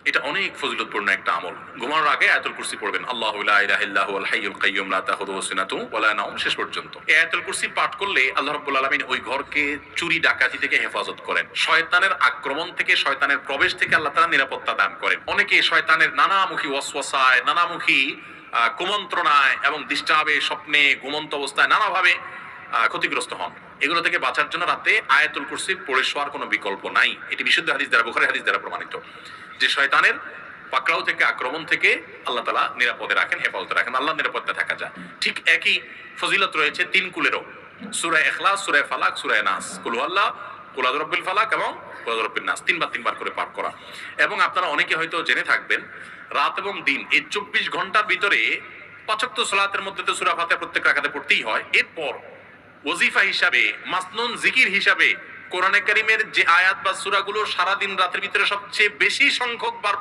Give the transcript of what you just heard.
এটা অনেক ফজিলতপূর্ণ একটা আমল। ঘুমানোর আগে আয়াতুল কুরসি পড়বেন, আল্লাহু লা ইলাহা ইল্লা হুয়াল হাইয়ুল কাইয়্যুম লা তাখুযুহু সিনাতুন ওয়া লা নাওম, শেষ পর্যন্ত। এই আয়াতুল কুরসি পাঠ করলে আল্লাহ রাব্বুল আলামিন ওই ঘরকে চুরি ডাকাতি থেকে হেফাজত করেন, শয়তানের আক্রমণ থেকে, শয়তানের প্রবেশ থেকে আল্লাহ তাআলা নিরাপত্তা দান করেন। অনেকে শয়তানের নানামুখী ওয়াসওয়াসায়, নানামুখী কুমন্ত্রণায় এবং ডিস্টার্বে, স্বপ্নে, ঘুমন্ত অবস্থায় নানাভাবে ক্ষতিগ্রস্ত হন। এগুলো থেকে বাঁচার জন্য রাতে আয়াতুল কুরসি পড়ে শোয়ার কোনো বিকল্প নাই। এটি বিশুদ্ধ হাদিস দ্বারা, বুখারী হাদিস দ্বারা প্রমাণিত যে শয়তানের পাকড়াও থেকে, আক্রমণ থেকে আল্লাহ তাআলা নিরাপদে রাখেন, হেফাজতে রাখেন, আল্লাহ নিরাপদে থাকা যায়। ঠিক একই ফজিলত রয়েছে তিন কুলেরও, সূরা ইখলাস, সূরা ফালাক, সূরা নাস, কুল হুয়াল্লাহ, কুল আউযু বিরাব্বিল ফালাক এবং কুল আউযু বিরাব্বিন নাস, তিনবার করে পাঠ করা। এবং আপনারা অনেকে হয়তো জেনে থাকবেন, রাত এবং দিন এই 24 ঘন্টার ভিতরে 5 ওয়াক্ত সালাতের মধ্যে তো সূরা ফাতিহা প্রত্যেক রাকাতে পড়তেই হয়। এরপর ওজিফা হিসাবে, মাসনুন জিকির হিসাবে কোরআনে কারীমের যে আয়াত বা সূরাগুলো সারা দিন রাতের ভিতরে সবচেয়ে বেশি সংখ্যক বার